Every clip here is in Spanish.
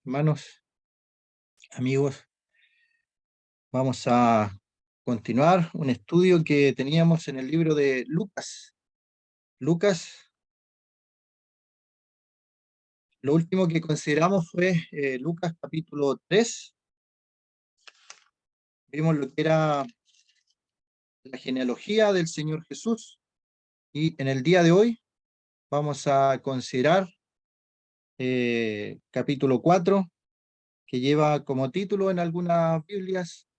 Hermanos, amigos, vamos a continuar un estudio que teníamos en el libro de Lucas. Lucas, lo último que consideramos fue Lucas capítulo 3. Vimos lo que era la genealogía del Señor Jesús y en el día de hoy vamos a considerar capítulo 4, que lleva como título en algunas Biblias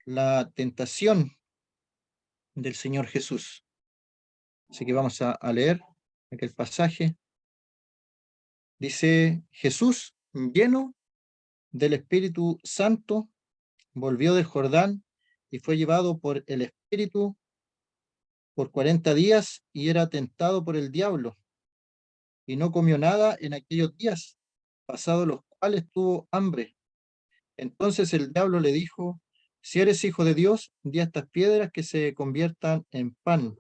la tentación del Señor Jesús. Así que vamos a leer aquel pasaje. Dice: Jesús, lleno del Espíritu Santo, volvió del Jordán y fue llevado por el Espíritu por 40 días y era tentado por el diablo, y no comió nada en aquellos días, pasados los cuales tuvo hambre. Entonces el diablo le dijo: si eres hijo de Dios, di a estas piedras que se conviertan en pan.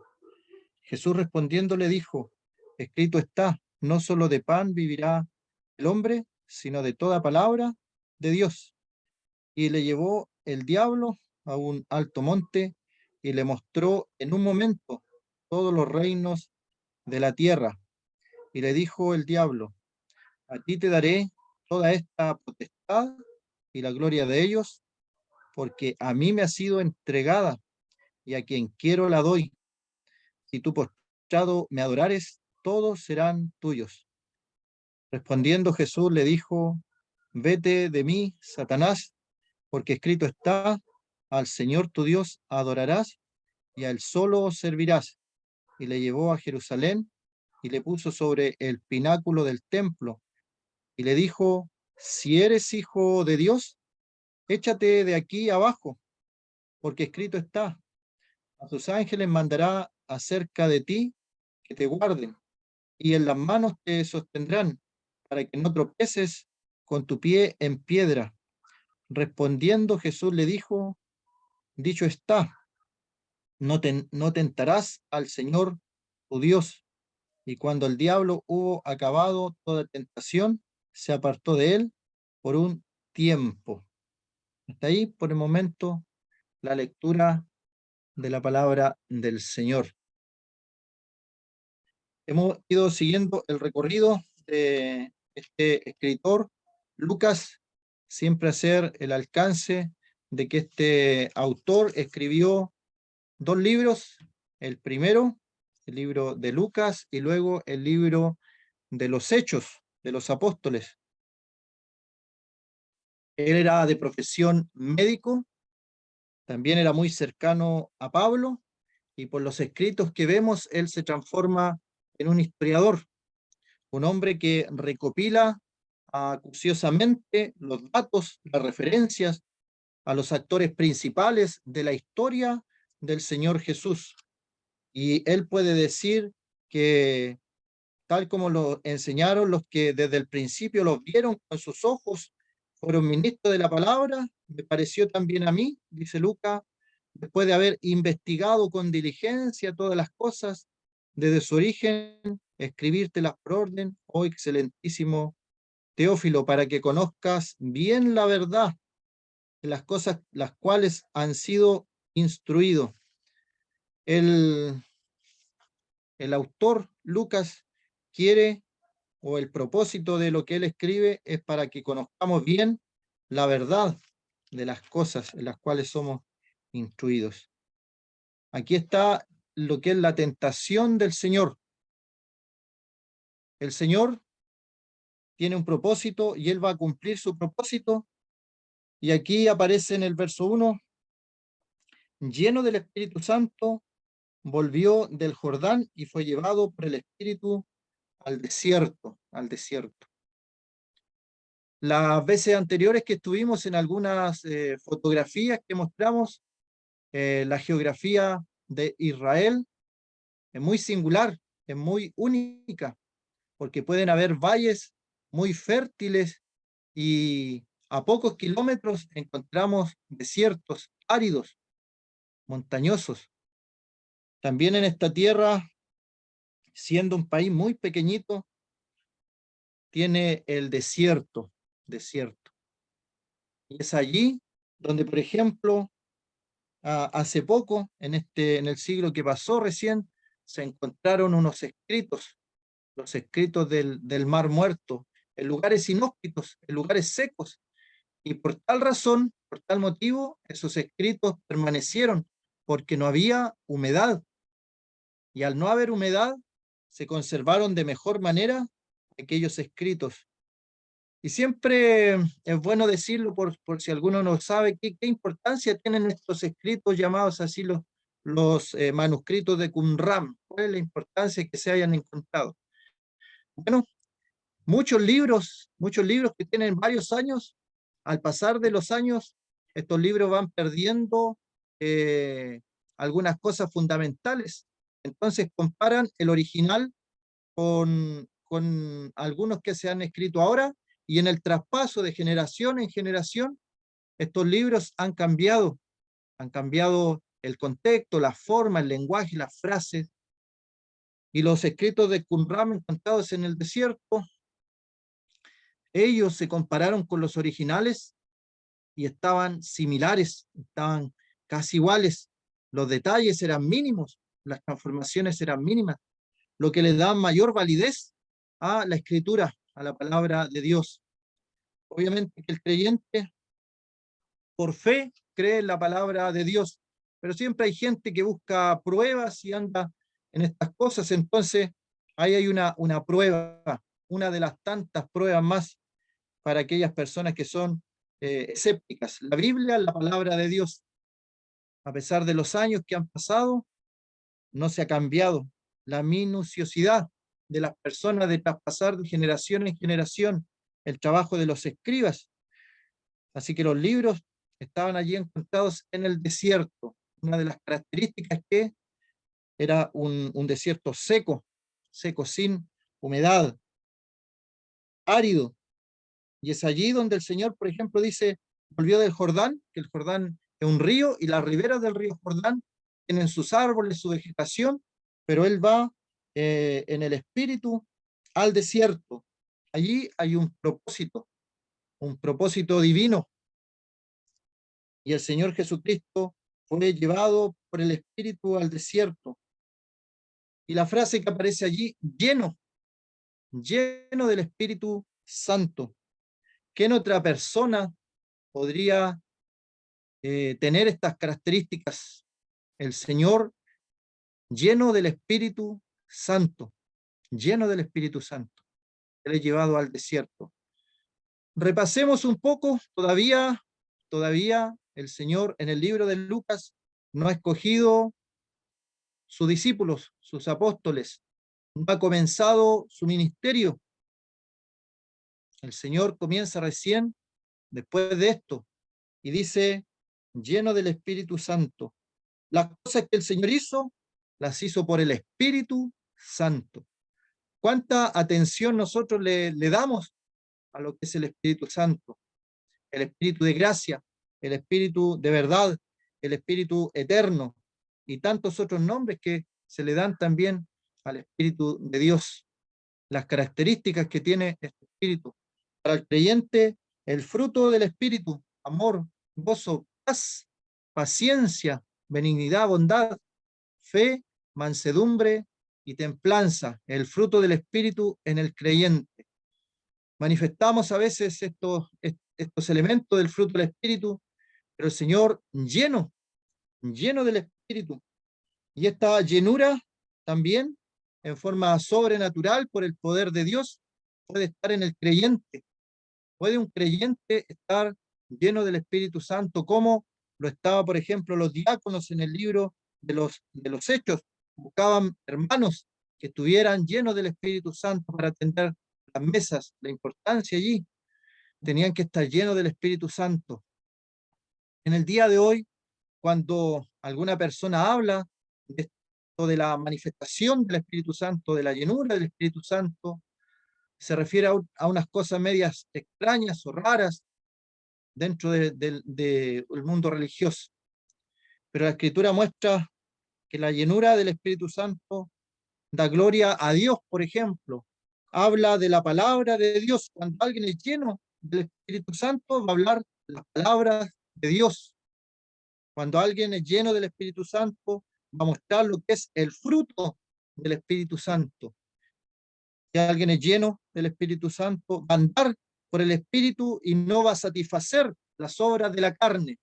Jesús respondiendo le dijo: escrito está, no solo de pan vivirá el hombre, sino de toda palabra de Dios. Y le llevó el diablo a un alto monte y le mostró en un momento todos los reinos de la tierra. Y le dijo el diablo: a ti te daré toda esta potestad y la gloria de ellos, porque a mí me ha sido entregada y a quien quiero la doy. Si tú postrado me adorares, todos serán tuyos. Respondiendo Jesús le dijo: vete de mí, Satanás, porque escrito está, al Señor tu Dios adorarás y a él solo servirás. Y le llevó a Jerusalén y le puso sobre el pináculo del templo y le dijo: si eres hijo de Dios, échate de aquí abajo, porque escrito está, a sus ángeles mandará acerca de ti que te guarden, y en las manos te sostendrán, para que no tropieces con tu pie en piedra. Respondiendo Jesús le dijo: dicho está, no tentarás al Señor tu Dios. Y cuando el diablo hubo acabado toda tentación, se apartó de él por un tiempo. Hasta ahí, por el momento, la lectura de la palabra del Señor. Hemos ido siguiendo el recorrido de este escritor, Lucas, siempre hacer el alcance de que este autor escribió dos libros: el primero, el libro de Lucas, y luego el libro de los Hechos de los Apóstoles. Él era de profesión médico, también era muy cercano a Pablo, y por los escritos que vemos, él se transforma en un historiador, un hombre que recopila acuciosamente los datos, las referencias a los actores principales de la historia del Señor Jesús. Y él puede decir que, tal como lo enseñaron los que desde el principio los vieron con sus ojos, fueron ministros de la palabra, me pareció también a mí, dice Lucas, después de haber investigado con diligencia todas las cosas desde su origen, escribírtelas por orden, oh excelentísimo Teófilo, para que conozcas bien la verdad de las cosas las cuales han sido instruidos. El, el autor Lucas quiere, o el propósito de lo que él escribe es para que conozcamos bien la verdad de las cosas en las cuales somos instruidos. Aquí está lo que es la tentación del Señor. El Señor tiene un propósito y él va a cumplir su propósito. Y aquí aparece en el verso 1: lleno del Espíritu Santo, volvió del Jordán y fue llevado por el Espíritu al desierto, al desierto. Las veces anteriores que estuvimos en algunas fotografías que mostramos, la geografía de Israel es muy singular, es muy única, porque pueden haber valles muy fértiles y a pocos kilómetros encontramos desiertos áridos, montañosos. También en esta tierra, siendo un país muy pequeñito, tiene el desierto. desierto. Y es allí donde, por ejemplo, hace poco, en el siglo que pasó recién, se encontraron unos escritos, los escritos del Mar Muerto, en lugares inhóspitos, en lugares secos. Y por tal razón, por tal motivo, esos escritos permanecieron, porque no había humedad. Y al no haber humedad, se conservaron de mejor manera aquellos escritos. Y siempre es bueno decirlo por si alguno no sabe qué importancia tienen estos escritos llamados así los manuscritos de Qumran. ¿Cuál es la importancia que se hayan encontrado? Bueno, muchos libros que tienen varios años, al pasar de los años, estos libros van perdiendo eh, algunas cosas fundamentales. Entonces comparan el original con algunos que se han escrito ahora, y en el traspaso de generación en generación, estos libros han cambiado el contexto, la forma, el lenguaje, las frases, y los escritos de Qumran encontrados en el desierto, ellos se compararon con los originales y estaban similares, estaban casi iguales. Los detalles eran mínimos, las transformaciones eran mínimas, lo que le da mayor validez a la escritura, a la palabra de Dios. Obviamente que el creyente, por fe, cree en la palabra de Dios, pero siempre hay gente que busca pruebas y anda en estas cosas. Entonces ahí hay una prueba, una de las tantas pruebas más para aquellas personas que son escépticas. La Biblia, la palabra de Dios, a pesar de los años que han pasado, no se ha cambiado. La minuciosidad de las personas de traspasar de generación en generación, el trabajo de los escribas. Así que los libros estaban allí encontrados en el desierto. Una de las características que era un desierto seco, seco sin humedad, árido. Y es allí donde el Señor, por ejemplo, dice, volvió del Jordán, que el Jordán es un río y las riberas del río Jordán tienen sus árboles, su vegetación, pero Él va en el espíritu al desierto. Allí hay un propósito divino, y el Señor Jesucristo fue llevado por el espíritu al desierto. Y la frase que aparece allí, lleno del Espíritu Santo. ¿Qué en otra persona podría tener estas características? El Señor lleno del Espíritu Santo, lleno del Espíritu Santo. Él es llevado al desierto. Repasemos un poco, todavía el Señor en el libro de Lucas no ha escogido sus discípulos, sus apóstoles, no ha comenzado su ministerio. El Señor comienza recién después de esto y dice, lleno del Espíritu Santo. Las cosas que el Señor hizo, las hizo por el Espíritu Santo. ¿Cuánta atención nosotros le damos a lo que es el Espíritu Santo? El Espíritu de gracia, el Espíritu de verdad, el Espíritu eterno y tantos otros nombres que se le dan también al Espíritu de Dios. Las características que tiene este Espíritu. Para el creyente, el fruto del Espíritu, amor, gozo, paz, paciencia, benignidad, bondad, fe, mansedumbre y templanza, el fruto del Espíritu en el creyente. Manifestamos a veces estos elementos del fruto del Espíritu, pero el Señor lleno del Espíritu. Y esta llenura también, en forma sobrenatural por el poder de Dios, puede estar en el creyente. ¿Puede un creyente estar lleno del Espíritu Santo como lo estaba, por ejemplo, los diáconos en el libro de los Hechos? Buscaban hermanos que estuvieran llenos del Espíritu Santo para atender las mesas. La importancia allí, tenían que estar llenos del Espíritu Santo. En el día de hoy, cuando alguna persona habla de esto, de la manifestación del Espíritu Santo, de la llenura del Espíritu Santo, se refiere a unas cosas medias extrañas o raras dentro del mundo religioso. Pero la Escritura muestra que la llenura del Espíritu Santo da gloria a Dios, por ejemplo. Habla de la palabra de Dios. Cuando alguien es lleno del Espíritu Santo va a hablar las palabras de Dios. Cuando alguien es lleno del Espíritu Santo, va a mostrar lo que es el fruto del Espíritu Santo. Si alguien es lleno del Espíritu Santo, va a andar por el Espíritu y no va a satisfacer las obras de la carne.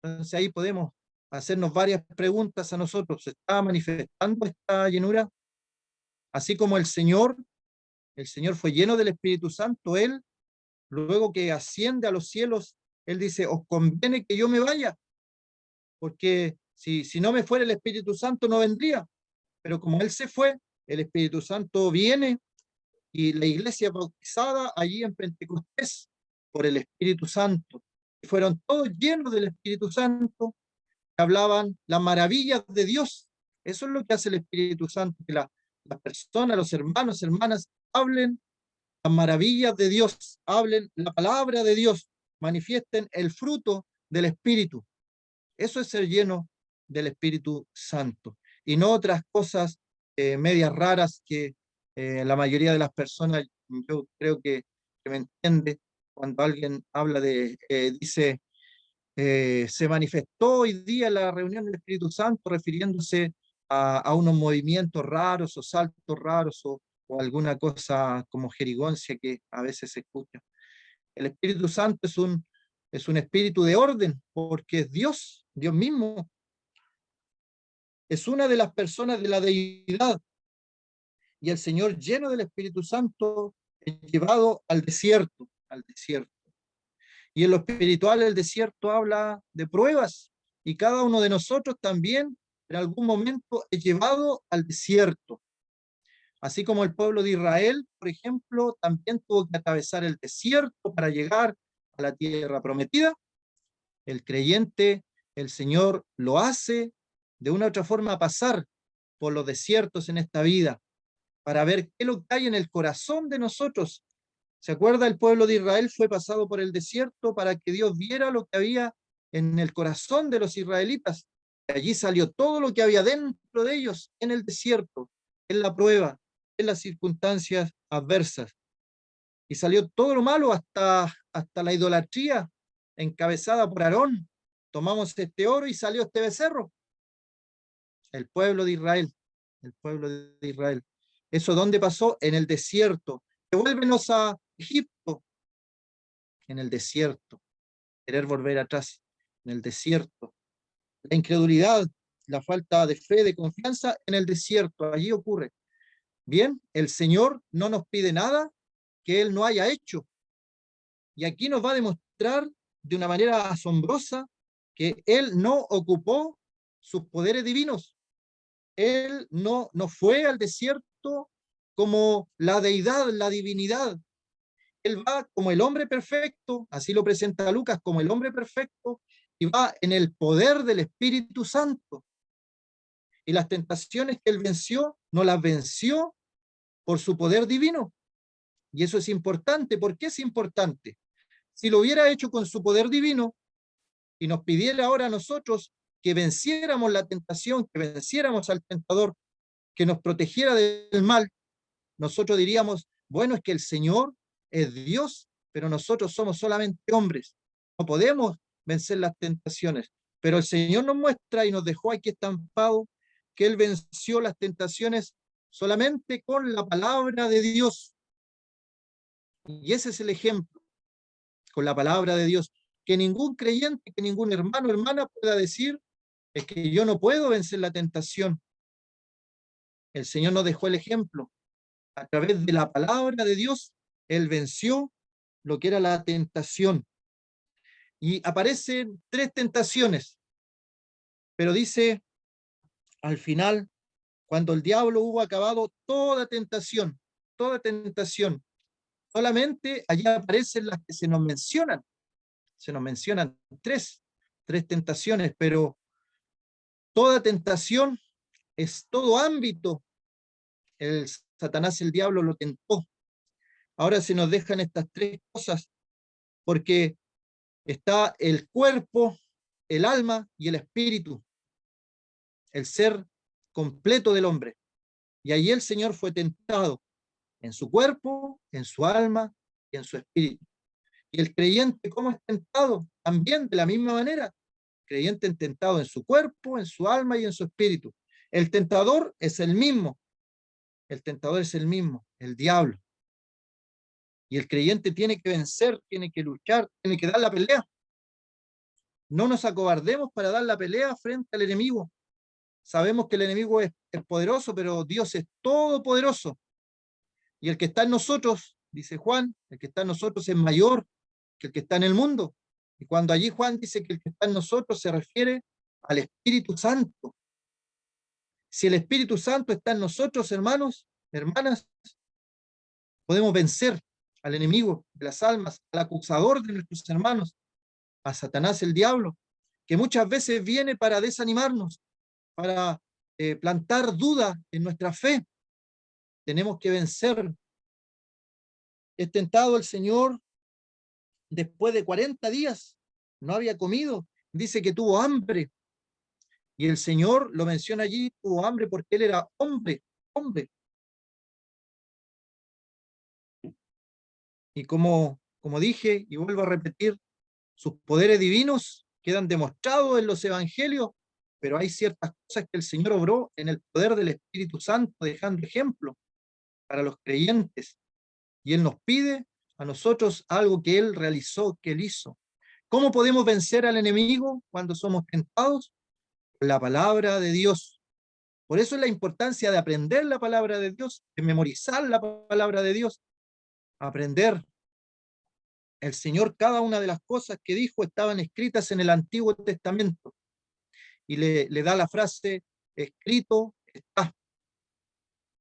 Entonces ahí podemos hacernos varias preguntas a nosotros. ¿Se está manifestando esta llenura? Así como el Señor fue lleno del Espíritu Santo, Él, luego que asciende a los cielos, Él dice, os conviene que yo me vaya, porque si no me fuera el Espíritu Santo no vendría. Pero como Él se fue, el Espíritu Santo viene y la iglesia bautizada allí en Pentecostés por el Espíritu Santo. Y fueron todos llenos del Espíritu Santo, que hablaban las maravillas de Dios. Eso es lo que hace el Espíritu Santo, que las personas, los hermanos, hermanas, hablen las maravillas de Dios, hablen la palabra de Dios, manifiesten el fruto del Espíritu. Eso es ser lleno del Espíritu Santo y no otras cosas medias raras que la mayoría de las personas, yo creo que me entiende cuando alguien habla dice, se manifestó hoy día en la reunión del Espíritu Santo refiriéndose a unos movimientos raros o saltos raros o alguna cosa como jerigoncia que a veces se escucha. El Espíritu Santo es un espíritu de orden porque es Dios, Dios mismo. Es una de las personas de la deidad y el Señor lleno del Espíritu Santo es llevado al desierto, al desierto. Y en lo espiritual el desierto habla de pruebas y cada uno de nosotros también en algún momento es llevado al desierto. Así como el pueblo de Israel, por ejemplo, también tuvo que atravesar el desierto para llegar a la tierra prometida. El creyente, el Señor lo hace de una u otra forma pasar por los desiertos en esta vida para ver qué es lo que hay en el corazón de nosotros. ¿Se acuerda? El pueblo de Israel fue pasado por el desierto para que Dios viera lo que había en el corazón de los israelitas. Y allí salió todo lo que había dentro de ellos en el desierto, en la prueba, en las circunstancias adversas. Y salió todo lo malo hasta la idolatría encabezada por Aarón. Tomamos este oro y salió este becerro. El pueblo de Israel, el pueblo de Israel. ¿Eso dónde pasó? En el desierto. Devuélvenos a Egipto, en el desierto. Querer volver atrás, en el desierto. La incredulidad, la falta de fe, de confianza, en el desierto. Allí ocurre. Bien, el Señor no nos pide nada que Él no haya hecho. Y aquí nos va a demostrar de una manera asombrosa que Él no ocupó sus poderes divinos. Él no fue al desierto como la deidad, la divinidad. Él va como el hombre perfecto, así lo presenta Lucas, como el hombre perfecto, y va en el poder del Espíritu Santo. Y las tentaciones que él venció, no las venció por su poder divino. Y eso es importante. ¿Por qué es importante? Si lo hubiera hecho con su poder divino y nos pidiera ahora a nosotros que venciéramos la tentación, que venciéramos al tentador, que nos protegiera del mal, nosotros diríamos, bueno, es que el Señor es Dios, pero nosotros somos solamente hombres. No podemos vencer las tentaciones. Pero el Señor nos muestra y nos dejó aquí estampado que Él venció las tentaciones solamente con la palabra de Dios. Y ese es el ejemplo, con la palabra de Dios. Que ningún creyente, que ningún hermano o hermana pueda decir, es que yo no puedo vencer la tentación. El Señor nos dejó el ejemplo. A través de la palabra de Dios, Él venció lo que era la tentación. Y aparecen tres tentaciones, pero dice al final, cuando el diablo hubo acabado toda tentación, solamente allí aparecen las que se nos mencionan tres tentaciones, pero toda tentación es todo ámbito. El Satanás, el diablo, lo tentó. Ahora se nos dejan estas tres cosas, porque está el cuerpo, el alma y el espíritu, el ser completo del hombre. Y ahí el Señor fue tentado en su cuerpo, en su alma y en su espíritu. Y el creyente, ¿cómo es tentado? También de la misma manera. El creyente es tentado en su cuerpo, en su alma y en su espíritu. El tentador es el mismo. El tentador es el mismo, el diablo. Y el creyente tiene que vencer, tiene que luchar, tiene que dar la pelea. No nos acobardemos para dar la pelea frente al enemigo. Sabemos que el enemigo es poderoso, pero Dios es todopoderoso. Y el que está en nosotros, dice Juan, el que está en nosotros es mayor que el que está en el mundo. Y cuando allí Juan dice que el que está en nosotros se refiere al Espíritu Santo. Si el Espíritu Santo está en nosotros, hermanos, hermanas, podemos vencer al enemigo de las almas, al acusador de nuestros hermanos, a Satanás el diablo, que muchas veces viene para desanimarnos, para plantar duda en nuestra fe. Tenemos que vencer. Es tentado el Señor después de 40 días, no había comido, dice que tuvo hambre, y el Señor lo menciona allí, tuvo hambre porque él era hombre, hombre. Y como dije, y vuelvo a repetir, sus poderes divinos quedan demostrados en los evangelios, pero hay ciertas cosas que el Señor obró en el poder del Espíritu Santo, dejando ejemplo para los creyentes. Y Él nos pide a nosotros algo que Él realizó, que Él hizo. ¿Cómo podemos vencer al enemigo cuando somos tentados? La palabra de Dios. Por eso es la importancia de aprender la palabra de Dios, de memorizar la palabra de Dios, aprender. El Señor, cada una de las cosas que dijo estaban escritas en el Antiguo Testamento. Y le da la frase, escrito está.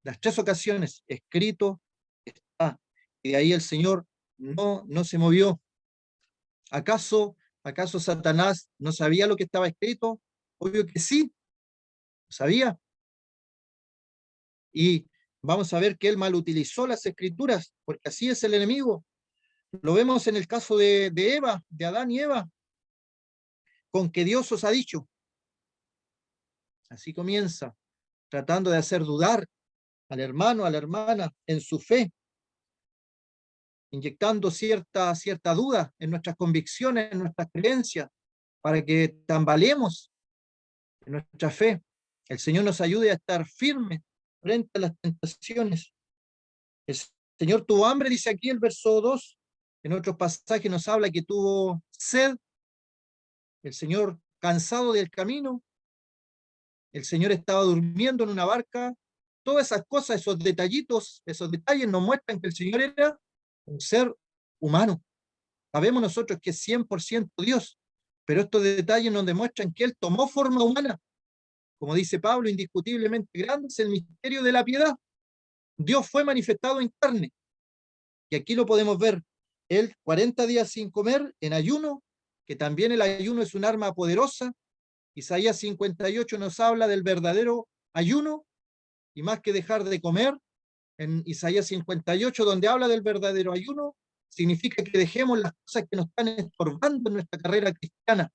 Las tres ocasiones, escrito está. Y de ahí el Señor no se movió. ¿Acaso Satanás no sabía lo que estaba escrito? Obvio que sí, sabía. Y vamos a ver que él malutilizó las escrituras, porque así es el enemigo. Lo vemos en el caso de Eva, de Adán y Eva, con que Dios os ha dicho. Así comienza, tratando de hacer dudar al hermano, a la hermana, en su fe, inyectando cierta duda en nuestras convicciones, en nuestras creencias, para que tambaleemos en nuestra fe. El Señor nos ayude a estar firmes frente a las tentaciones. El Señor tuvo hambre, dice aquí el verso 2. En otros pasajes nos habla que tuvo sed. El Señor cansado del camino. El Señor estaba durmiendo en una barca. Todas esas cosas, esos detallitos, esos detalles nos muestran que el Señor era un ser humano. Sabemos nosotros que es 100% Dios, pero estos detalles nos demuestran que Él tomó forma humana. Como dice Pablo, indiscutiblemente grande es el misterio de la piedad. Dios fue manifestado en carne. Y aquí lo podemos ver. Él 40 días sin comer, en ayuno, que también el ayuno es un arma poderosa. Isaías 58 nos habla del verdadero ayuno, y más que dejar de comer, en Isaías 58, donde habla del verdadero ayuno, significa que dejemos las cosas que nos están estorbando en nuestra carrera cristiana,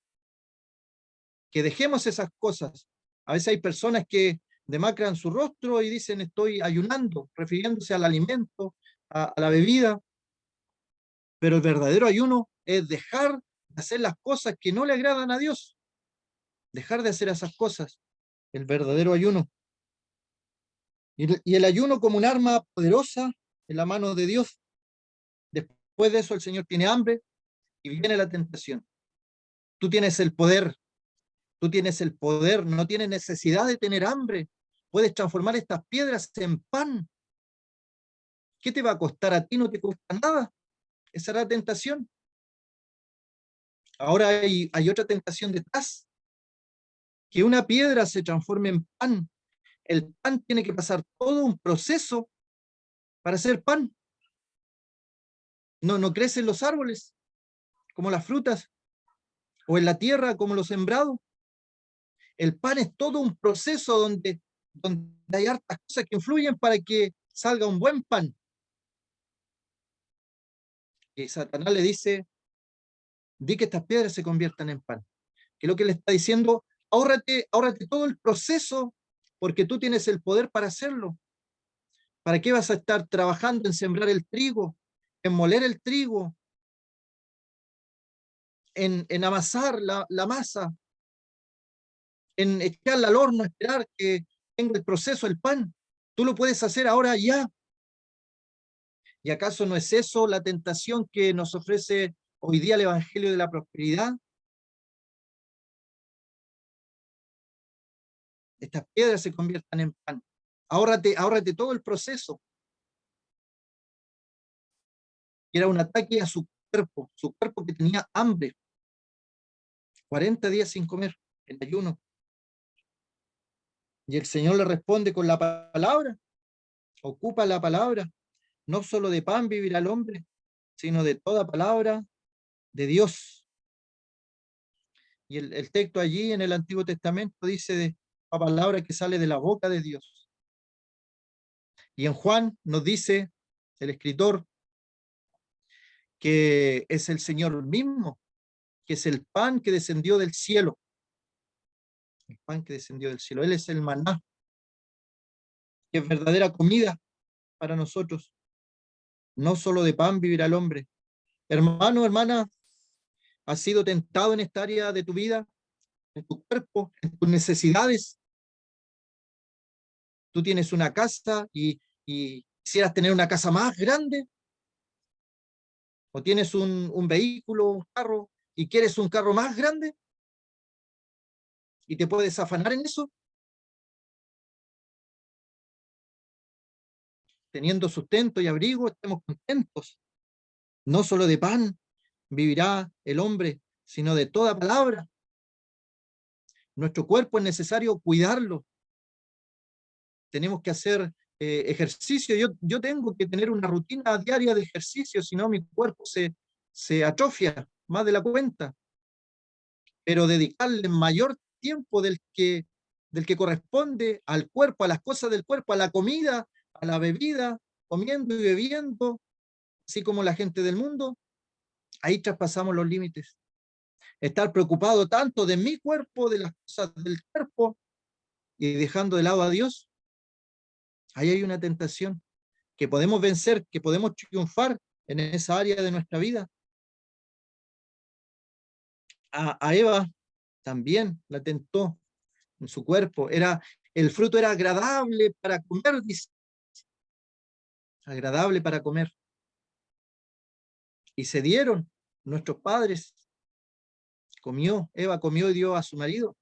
que dejemos esas cosas. A veces hay personas que demacran su rostro y dicen estoy ayunando, refiriéndose al alimento, a la bebida, pero el verdadero ayuno es dejar de hacer las cosas que no le agradan a Dios, dejar de hacer esas cosas, el verdadero ayuno. Y el ayuno como un arma poderosa en la mano de Dios. Después de eso el Señor tiene hambre y viene la tentación. Tú tienes el poder, tú tienes el poder, no tienes necesidad de tener hambre. Puedes transformar estas piedras en pan. ¿Qué te va a costar a ti? No te cuesta nada. Esa era la tentación. Ahora hay otra tentación detrás, que una piedra se transforme en pan. El pan tiene que pasar todo un proceso para hacer pan. No crecen los árboles como las frutas, o en la tierra como lo sembrado. El pan es todo un proceso donde hay hartas cosas que influyen para que salga un buen pan. Y Satanás le dice, di que estas piedras se conviertan en pan. Que es lo que le está diciendo, ahórrate todo el proceso porque tú tienes el poder para hacerlo. ¿Para qué vas a estar trabajando en sembrar el trigo, en moler el trigo, en amasar la masa, en echarla al horno, esperar que tenga el proceso, el pan. Tú lo puedes hacer ahora ya. ¿Y acaso no es eso la tentación que nos ofrece hoy día el Evangelio de la Prosperidad? Estas piedras se conviertan en pan. Ahórrate todo el proceso. Era un ataque a su cuerpo que tenía hambre. 40 días sin comer, en ayuno. Y el Señor le responde con la palabra. Ocupa la palabra. No solo de pan vivirá el hombre, sino de toda palabra de Dios. Y el texto allí en el Antiguo Testamento dice de la palabra que sale de la boca de Dios. Y en Juan nos dice el escritor que es el Señor mismo, que es el pan que descendió del cielo. El pan que descendió del cielo. Él es el maná, que es verdadera comida para nosotros. No solo de pan vivirá el hombre. Hermano, hermana, ¿has sido tentado en esta área de tu vida, en tu cuerpo, en tus necesidades? Tú tienes una casa y quisieras tener una casa más grande, o tienes un vehículo, un carro, y quieres un carro más grande, y te puedes afanar en eso, teniendo sustento y abrigo, estemos contentos. No solo de pan vivirá el hombre, sino de toda palabra. Nuestro cuerpo es necesario cuidarlo. Tenemos que hacer ejercicio. Yo tengo que tener una rutina diaria de ejercicio, si no mi cuerpo se atrofia más de la cuenta. Pero dedicarle mayor tiempo del que corresponde al cuerpo, a las cosas del cuerpo, a la comida, a la bebida, comiendo y bebiendo, así como la gente del mundo, ahí traspasamos los límites. Estar preocupado tanto de mi cuerpo, de las cosas del cuerpo, y dejando de lado a Dios, ahí hay una tentación que podemos vencer, que podemos triunfar en esa área de nuestra vida. A Eva también la tentó en su cuerpo. El fruto era agradable para comer, dice, agradable para comer. Y se dieron nuestros padres. Eva comió y dio a su marido.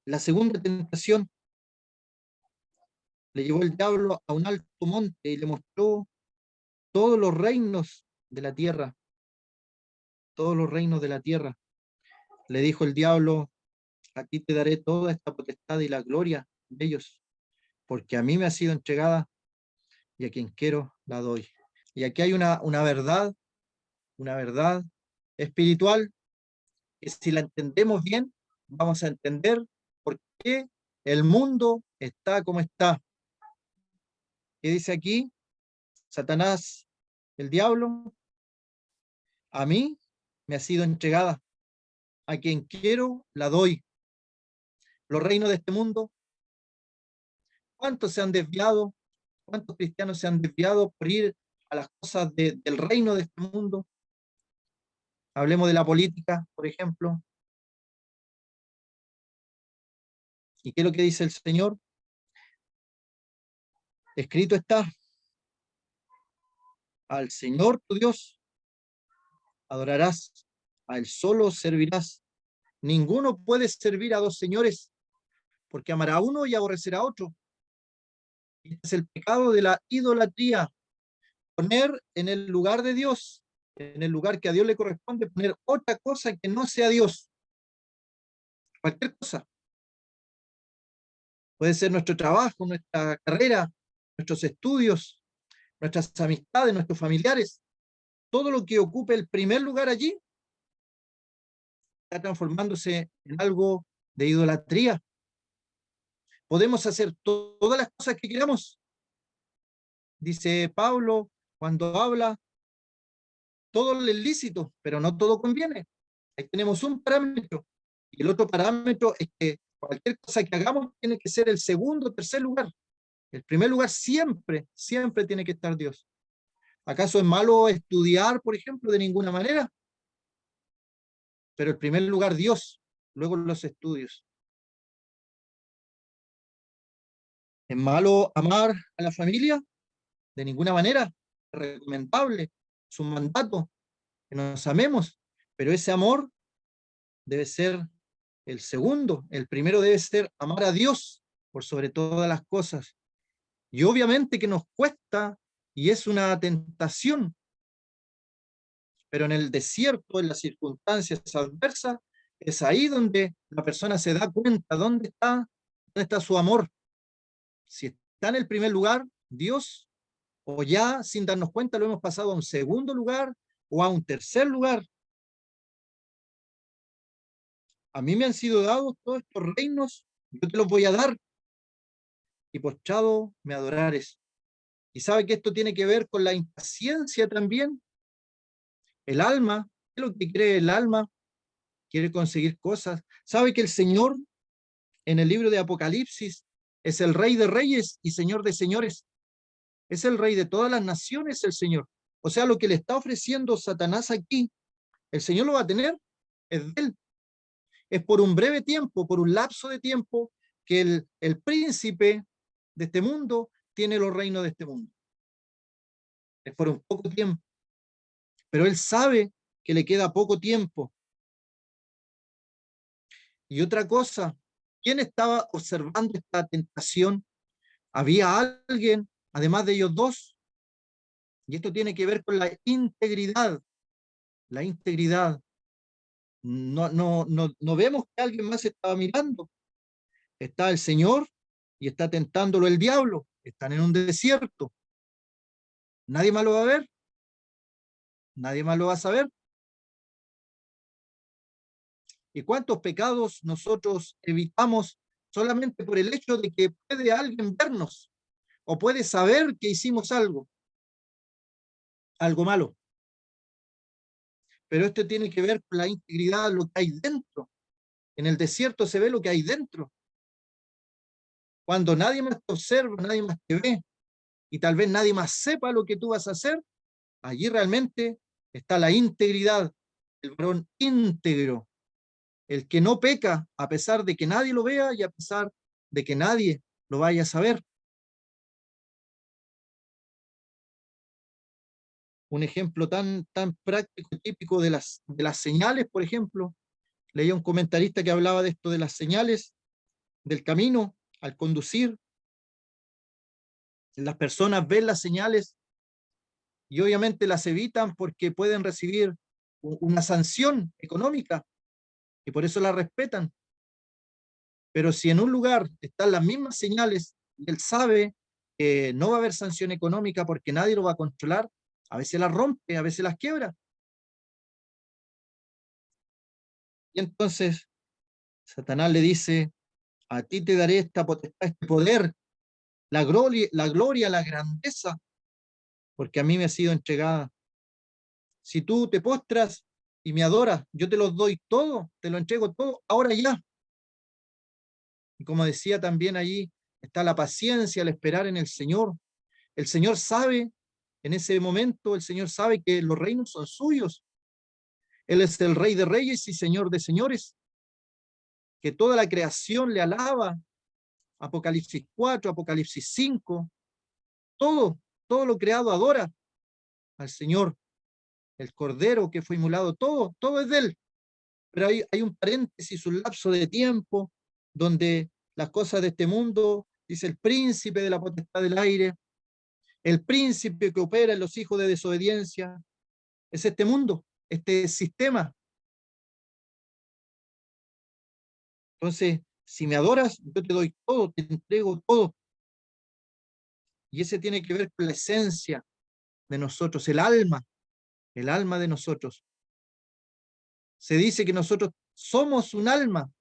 La segunda tentación le llevó el diablo a un alto monte y le mostró todos los reinos de la tierra, todos los reinos de la tierra. Le dijo el diablo, aquí te daré toda esta potestad y la gloria de ellos, porque a mí me ha sido entregada y a quien quiero la doy. Y aquí hay una verdad espiritual que si la entendemos bien, vamos a entender por qué el mundo está como está. ¿Qué dice aquí? Satanás, el diablo, a mí me ha sido entregada, a quien quiero la doy. Los reinos de este mundo, ¿cuántos se han desviado? ¿Cuántos cristianos se han desviado por ir a las cosas del reino de este mundo? Hablemos de la política, por ejemplo. ¿Y qué es lo que dice el Señor? Escrito está, al Señor tu Dios adorarás, a Él solo servirás. Ninguno puede servir a dos señores, porque amará a uno y aborrecerá a otro. Este es el pecado de la idolatría, poner en el lugar de Dios, en el lugar que a Dios le corresponde, poner otra cosa que no sea Dios. Cualquier cosa. Puede ser nuestro trabajo, nuestra carrera, nuestros estudios, nuestras amistades, nuestros familiares. Todo lo que ocupe el primer lugar allí está transformándose en algo de idolatría. Podemos hacer todas las cosas que queramos. Dice Pablo cuando habla, todo es lícito, pero no todo conviene. Ahí tenemos un parámetro. Y el otro parámetro es que cualquier cosa que hagamos tiene que ser el segundo o tercer lugar. El primer lugar siempre, siempre tiene que estar Dios. ¿Acaso es malo estudiar, por ejemplo? De ninguna manera. Pero en primer lugar Dios, luego los estudios. ¿Es malo amar a la familia? De ninguna manera. Es recomendable. Es un mandato que nos amemos. Pero ese amor debe ser el segundo. El primero debe ser amar a Dios por sobre todas las cosas. Y obviamente que nos cuesta y es una tentación, pero en el desierto, en las circunstancias adversas, es ahí donde la persona se da cuenta dónde está su amor. Si está en el primer lugar, Dios, o ya sin darnos cuenta lo hemos pasado a un segundo lugar o a un tercer lugar. A mí me han sido dados todos estos reinos, yo te los voy a dar, y postrado me adorares. Y sabe que esto tiene que ver con la impaciencia también. El alma, ¿qué es lo que cree el alma? Quiere conseguir cosas. Sabe que el Señor en el libro de Apocalipsis es el Rey de Reyes y Señor de Señores. Es el Rey de todas las naciones, el Señor. O sea, lo que le está ofreciendo Satanás aquí, el Señor lo va a tener, es de él. Es por un breve tiempo, por un lapso de tiempo, que el príncipe de este mundo tiene los reinos de este mundo. Es por un poco tiempo. Pero él sabe que le queda poco tiempo. Y otra cosa, ¿quién estaba observando esta tentación? ¿Había alguien, además de ellos dos? Y esto tiene que ver con la integridad. La integridad. No vemos que alguien más estaba mirando. Está el Señor y está tentándolo el diablo. Están en un desierto. Nadie más lo va a ver. Nadie más lo va a saber. ¿Y cuántos pecados nosotros evitamos solamente por el hecho de que puede alguien vernos o puede saber que hicimos algo malo? Pero esto tiene que ver con la integridad, lo que hay dentro. En el desierto se ve lo que hay dentro. Cuando nadie más te observa, nadie más te ve, y tal vez nadie más sepa lo que tú vas a hacer, allí realmente está la integridad, el varón íntegro, el que no peca a pesar de que nadie lo vea y a pesar de que nadie lo vaya a saber. Un ejemplo tan práctico y típico de las señales, por ejemplo, leía un comentarista que hablaba de esto de las señales del camino al conducir. Las personas ven las señales y obviamente las evitan porque pueden recibir una sanción económica y por eso las respetan. Pero si en un lugar están las mismas señales y él sabe que no va a haber sanción económica porque nadie lo va a controlar, a veces las rompe, a veces las quiebra. Y entonces Satanás le dice, a ti te daré esta potestad, este poder, la grandeza, porque a mí me ha sido entregada. Si tú te postras y me adoras, yo te lo doy todo, te lo entrego todo, ahora ya. Y como decía también allí, está la paciencia, el esperar en el Señor. El Señor sabe, en ese momento, el Señor sabe que los reinos son suyos. Él es el Rey de Reyes y Señor de Señores, que toda la creación le alaba. Apocalipsis 4, Apocalipsis 5, todo lo creado adora al Señor, el Cordero que fue inmolado, todo es de Él. Pero hay un paréntesis, un lapso de tiempo donde las cosas de este mundo, dice el príncipe de la potestad del aire, el príncipe que opera en los hijos de desobediencia, es este mundo, este sistema. Entonces, si me adoras, yo te doy todo, te entrego todo. Y ese tiene que ver con la esencia de nosotros, el alma de nosotros. Se dice que nosotros somos un alma,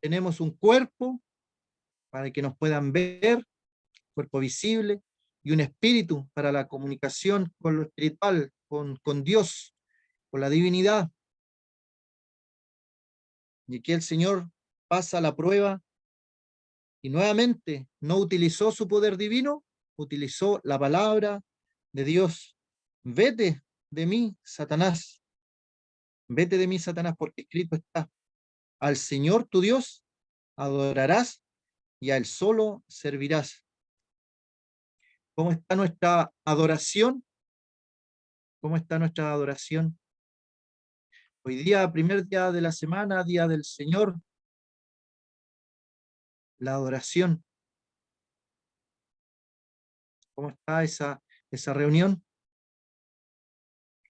tenemos un cuerpo para que nos puedan ver, cuerpo visible, y un espíritu para la comunicación con lo espiritual, con Dios, con la divinidad. Y aquí el Señor pasa la prueba y nuevamente no utilizó su poder divino, utilizó la palabra de Dios. vete de mí, Satanás, vete de mí, Satanás, porque escrito está, al Señor tu Dios adorarás y a Él solo servirás. ¿Cómo está nuestra adoración? ¿Cómo está nuestra adoración? Hoy día, primer día de la semana, día del Señor, la adoración. ¿Cómo está esa reunión?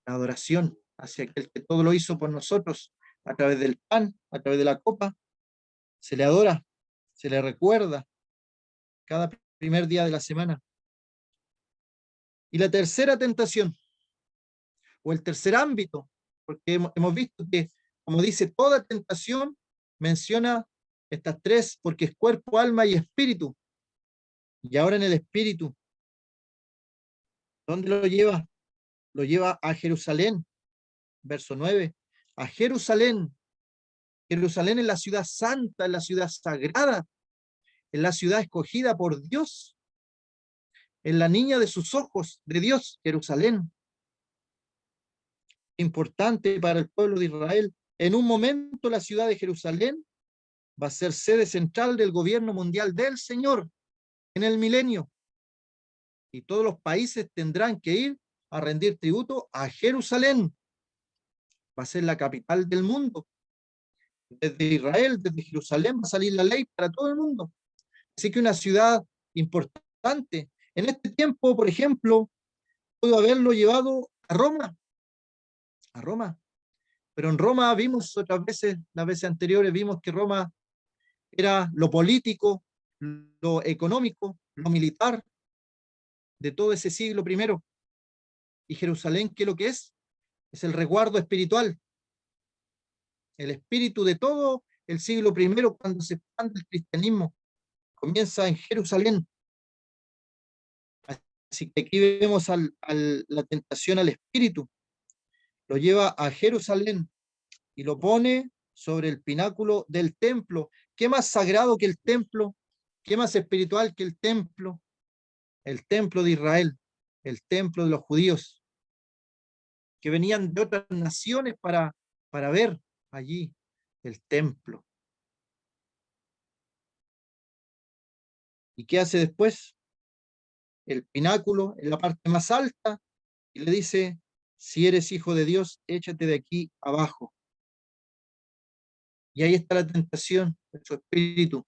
La adoración hacia aquel que todo lo hizo por nosotros, a través del pan, a través de la copa. Se le adora, se le recuerda cada primer día de la semana. Y la tercera tentación, o el tercer ámbito, porque hemos visto que, como dice, toda tentación menciona estas tres, porque es cuerpo, alma y espíritu. Y ahora en el espíritu, ¿dónde lo lleva? Lo lleva a Jerusalén, verso 9. A Jerusalén. Jerusalén es la ciudad santa, es la ciudad sagrada, es la ciudad escogida por Dios, es la niña de sus ojos, de Dios, Jerusalén. Importante para el pueblo de Israel. En un momento la ciudad de Jerusalén va a ser sede central del gobierno mundial del Señor en el milenio. Y todos los países tendrán que ir a rendir tributo a Jerusalén. Va a ser la capital del mundo. Desde Israel, desde Jerusalén va a salir la ley para todo el mundo. Así que una ciudad importante. En este tiempo, por ejemplo, pudo haberlo llevado a Roma. Pero en Roma vimos otras veces, las veces anteriores, vimos que Roma era lo político, lo económico, lo militar de todo ese siglo primero. Y Jerusalén, ¿qué es lo que es? Es el resguardo espiritual, el espíritu de todo el siglo primero cuando se expande el cristianismo. Comienza en Jerusalén. Así que aquí vemos la tentación al espíritu. Lo lleva a Jerusalén y lo pone sobre el pináculo del templo. ¿Qué más sagrado que el templo? ¿Qué más espiritual que el templo? El templo de Israel, el templo de los judíos, que venían de otras naciones para ver allí el templo. ¿Y qué hace después? El pináculo en la parte más alta y le dice, si eres hijo de Dios, échate de aquí abajo. Y ahí está la tentación de su espíritu.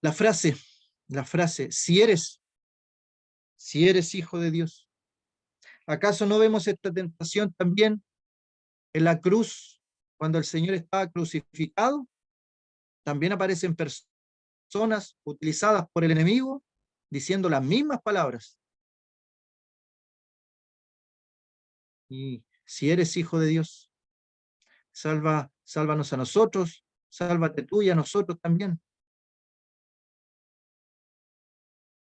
La frase, si eres hijo de Dios. ¿Acaso no vemos esta tentación también en la cruz, cuando el Señor estaba crucificado? También aparecen personas utilizadas por el enemigo diciendo las mismas palabras. Y si eres hijo de Dios, sálvanos a nosotros, sálvate tú y a nosotros también.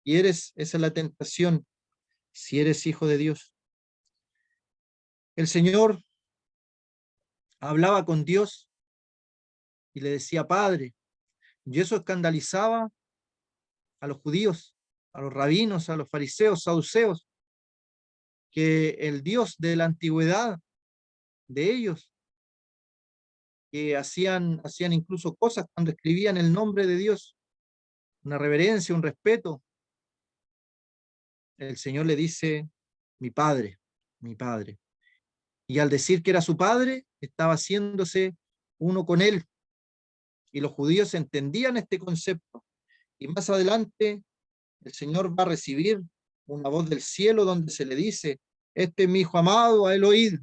Y esa es la tentación, si eres hijo de Dios. El Señor hablaba con Dios y le decía Padre, y eso escandalizaba a los judíos, a los rabinos, a los fariseos, saduceos, que el Dios de la antigüedad de ellos, que hacían incluso cosas cuando escribían el nombre de Dios, una reverencia, un respeto. El Señor le dice, mi Padre, mi Padre. Y al decir que era su Padre, estaba haciéndose uno con él. Y los judíos entendían este concepto. Y más adelante, el Señor va a recibir una voz del cielo donde se le dice, este es mi hijo amado, a él oíd.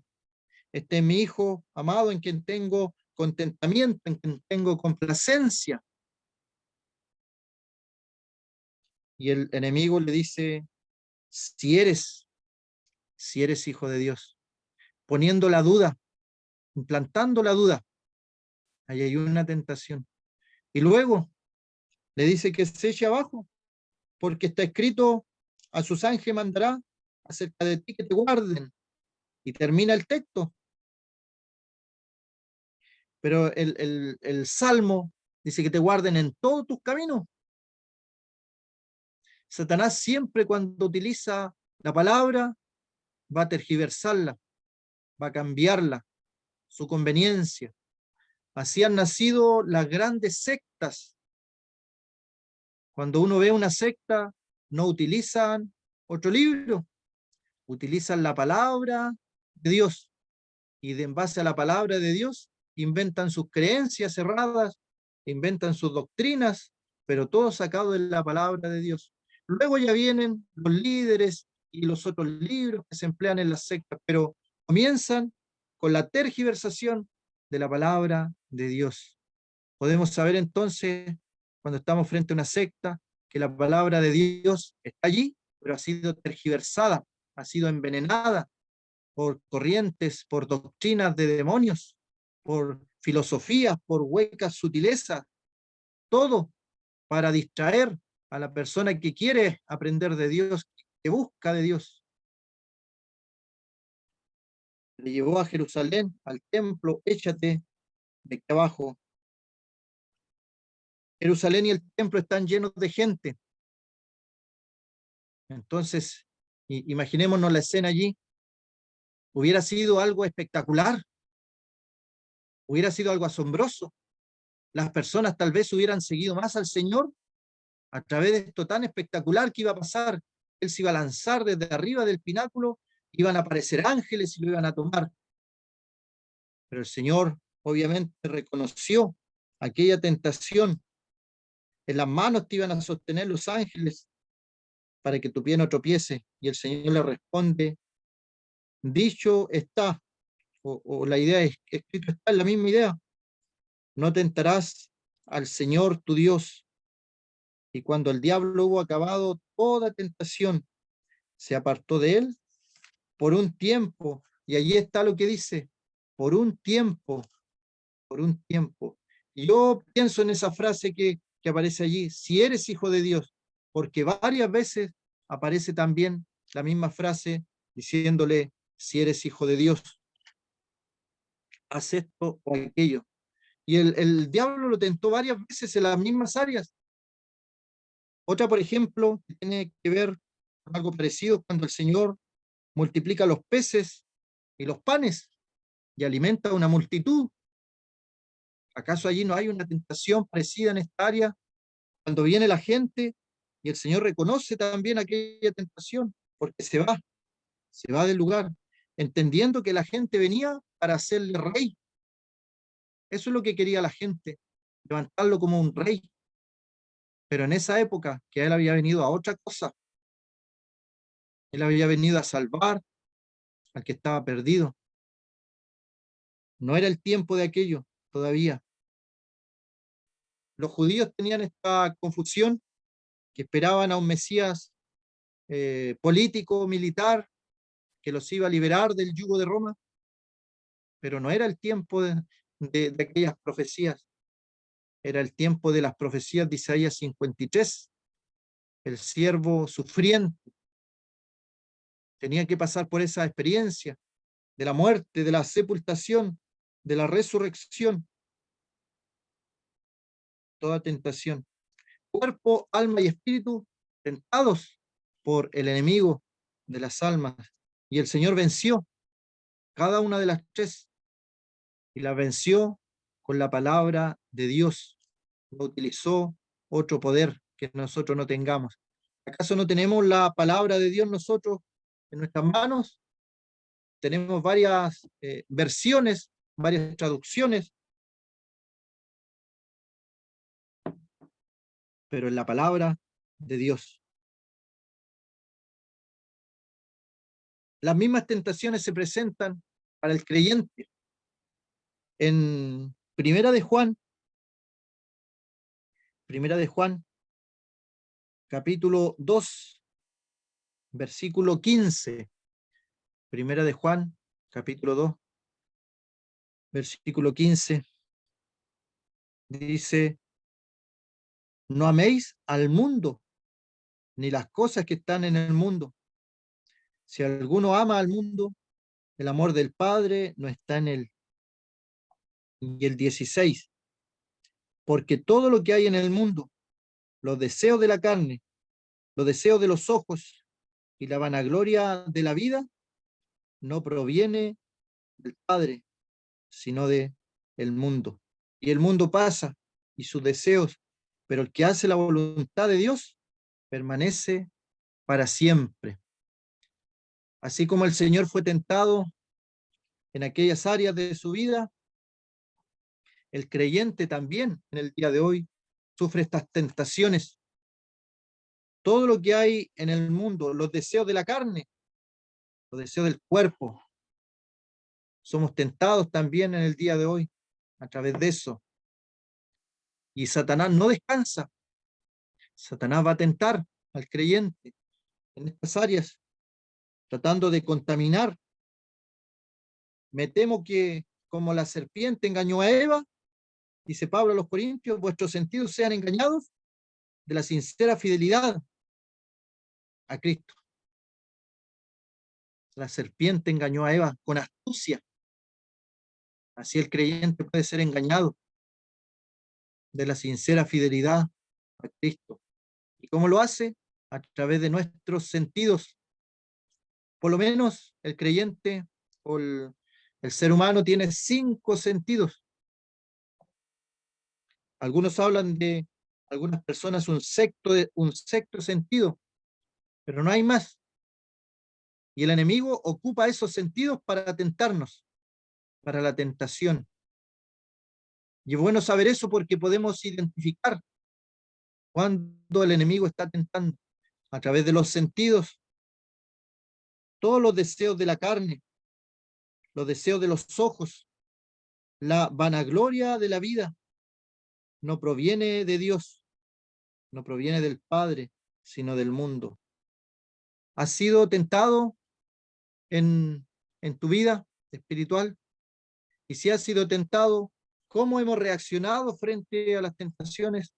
Este es mi hijo amado en quien tengo contentamiento, en quien tengo complacencia. Y el enemigo le dice, si eres hijo de Dios, poniendo la duda, implantando la duda, ahí hay una tentación. Y luego le dice que se eche abajo, porque está escrito, a sus ángeles mandará acerca de ti que te guarden. Y termina el texto. Pero el Salmo dice que te guarden en todos tus caminos. Satanás siempre cuando utiliza la palabra va a tergiversarla, va a cambiarla, su conveniencia. Así han nacido las grandes sectas. Cuando uno ve una secta, no utilizan otro libro, utilizan la palabra de Dios y en base a la palabra de Dios inventan sus creencias cerradas, inventan sus doctrinas, pero todo sacado de la palabra de Dios. Luego ya vienen los líderes y los otros libros que se emplean en las sectas, pero comienzan con la tergiversación de la palabra de Dios. Podemos saber entonces, cuando estamos frente a una secta, que la palabra de Dios está allí, pero ha sido tergiversada, ha sido envenenada por corrientes, por doctrinas de demonios, por filosofías, por huecas sutilezas, todo para distraer a la persona que quiere aprender de Dios, que busca de Dios. Le llevó a Jerusalén, al templo, échate de aquí abajo. Jerusalén y el templo están llenos de gente. Entonces, imaginémonos la escena allí. Hubiera sido algo espectacular, hubiera sido algo asombroso. Las personas tal vez hubieran seguido más al Señor a través de esto tan espectacular que iba a pasar. Él se iba a lanzar desde arriba del pináculo, iban a aparecer ángeles y lo iban a tomar. Pero el Señor obviamente reconoció aquella tentación. En las manos te iban a sostener los ángeles para que tu pie no tropiece. Y el Señor le responde, dicho está, o la idea es, escrito está, en la misma idea, no tentarás al Señor tu Dios. Y cuando el diablo hubo acabado toda tentación, se apartó de él por un tiempo. Y allí está lo que dice, por un tiempo, por un tiempo. Y yo pienso en esa frase que aparece allí, si eres hijo de Dios, porque varias veces aparece también la misma frase diciéndole, si eres hijo de Dios, haz esto o aquello. Y el diablo lo tentó varias veces en las mismas áreas. Otra, por ejemplo, que tiene que ver con algo parecido cuando el Señor multiplica los peces y los panes y alimenta a una multitud. ¿Acaso allí no hay una tentación parecida en esta área? Cuando viene la gente y el Señor reconoce también aquella tentación, porque se va del lugar, entendiendo que la gente venía para hacerle rey. Eso es lo que quería la gente, levantarlo como un rey. Pero en esa época que él había venido a otra cosa, él había venido a salvar al que estaba perdido. No era el tiempo de aquello todavía. Los judíos tenían esta confusión, que esperaban a un Mesías político, militar, que los iba a liberar del yugo de Roma, pero no era el tiempo de aquellas profecías, era el tiempo de las profecías de Isaías 53. El siervo sufriente tenía que pasar por esa experiencia de la muerte, de la sepultación, de la resurrección, toda tentación. Cuerpo, alma y espíritu tentados por el enemigo de las almas. Y el Señor venció cada una de las tres y la venció con la palabra de Dios. No utilizó otro poder que nosotros no tengamos. ¿Acaso no tenemos la palabra de Dios nosotros en nuestras manos? Tenemos varias versiones, varias traducciones, pero en la palabra de Dios. Las mismas tentaciones se presentan para el creyente. En Primera de Juan, capítulo 2, versículo 15. Primera de Juan, capítulo 2, versículo 15. Dice, no améis al mundo, ni las cosas que están en el mundo. Si alguno ama al mundo, el amor del Padre no está en él. Y el 16, porque todo lo que hay en el mundo, los deseos de la carne, los deseos de los ojos y la vanagloria de la vida no proviene del Padre, sino de el mundo. Y el mundo pasa y sus deseos, pero el que hace la voluntad de Dios permanece para siempre. Así como el Señor fue tentado en aquellas áreas de su vida, el creyente también en el día de hoy sufre estas tentaciones. Todo lo que hay en el mundo, los deseos de la carne, los deseos del cuerpo, somos tentados también en el día de hoy a través de eso. Y Satanás no descansa. Satanás va a tentar al creyente en estas áreas, tratando de contaminar. Me temo que como la serpiente engañó a Eva, dice Pablo a los Corintios, vuestros sentidos sean engañados de la sincera fidelidad a Cristo. La serpiente engañó a Eva con astucia. Así el creyente puede ser engañado de la sincera fidelidad a Cristo. ¿Y cómo lo hace? A través de nuestros sentidos. Por lo menos el creyente o el ser humano tiene 5 sentidos. Algunos hablan de algunas personas un sexto sentido, pero no hay más. Y el enemigo ocupa esos sentidos para tentarnos, para la tentación. Y es bueno saber eso porque podemos identificar cuando el enemigo está tentando a través de los sentidos, todos los deseos de la carne, los deseos de los ojos, la vanagloria de la vida, no proviene de Dios, no proviene del Padre, sino del mundo. ¿Has sido tentado en tu vida espiritual? Y si has sido tentado, ¿cómo hemos reaccionado frente a las tentaciones?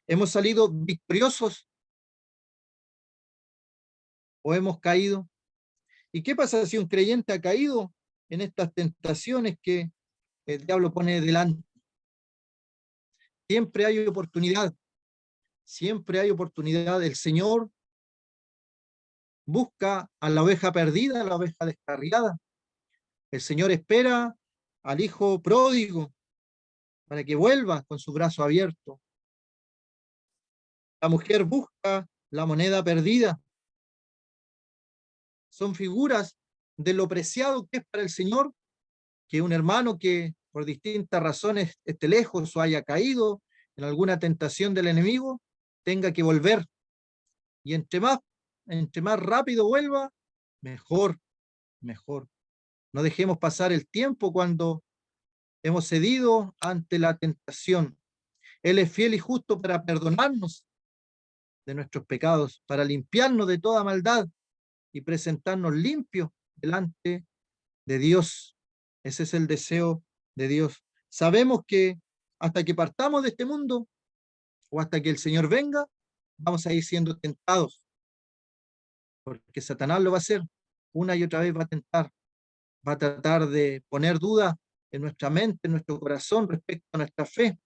¿Hemos salido victoriosos o hemos caído? ¿Y qué pasa si un creyente ha caído en estas tentaciones que el diablo pone delante? Siempre hay oportunidad, siempre hay oportunidad. El Señor busca a la oveja perdida, a la oveja descarriada. El Señor espera al hijo pródigo para que vuelva con su brazo abierto. La mujer busca la moneda perdida. Son figuras de lo preciado que es para el Señor que un hermano que por distintas razones esté lejos o haya caído en alguna tentación del enemigo, tenga que volver. Y entre más rápido vuelva, mejor, mejor. No dejemos pasar el tiempo cuando hemos cedido ante la tentación. Él es fiel y justo para perdonarnos de nuestros pecados, para limpiarnos de toda maldad y presentarnos limpios delante de Dios. Ese es el deseo de Dios. Sabemos que hasta que partamos de este mundo o hasta que el Señor venga, vamos a ir siendo tentados, porque Satanás lo va a hacer. Una y otra vez va a tentar, va a tratar de poner duda en nuestra mente, en nuestro corazón respecto a nuestra fe,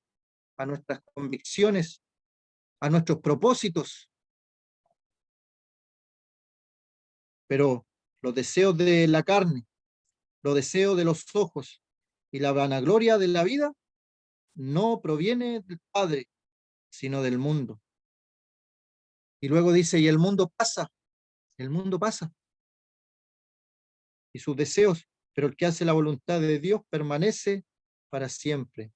a nuestras convicciones, a nuestros propósitos. Pero los deseos de la carne, los deseos de los ojos y la vanagloria de la vida no proviene del Padre, sino del mundo. Y luego dice, y el mundo pasa, y sus deseos, pero el que hace la voluntad de Dios permanece para siempre.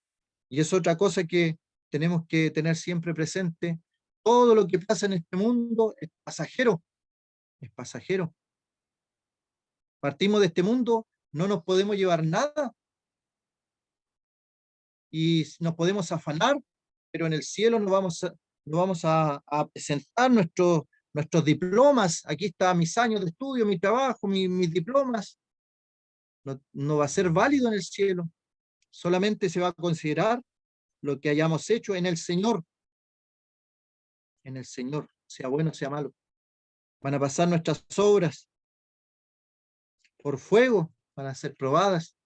Y es otra cosa que tenemos que tener siempre presente. Todo lo que pasa en este mundo es pasajero, es pasajero. Partimos de este mundo, no nos podemos llevar nada y nos podemos afanar, pero en el cielo nos vamos a presentar nuestros diplomas. Aquí están mis años de estudio, mi trabajo, mis diplomas. No, no va a ser válido en el cielo. Solamente se va a considerar lo que hayamos hecho en el Señor, sea bueno, sea malo. Van a pasar nuestras obras por fuego, van a ser probadas.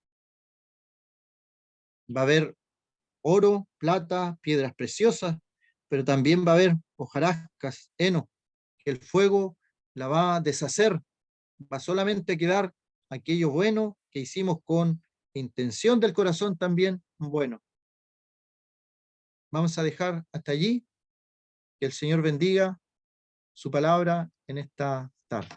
Va a haber oro, plata, piedras preciosas, pero también va a haber hojarascas, heno, que el fuego la va a deshacer, va solamente a quedar aquello bueno que hicimos con intención del corazón también bueno. Vamos a dejar hasta allí, que el Señor bendiga su palabra en esta tarde.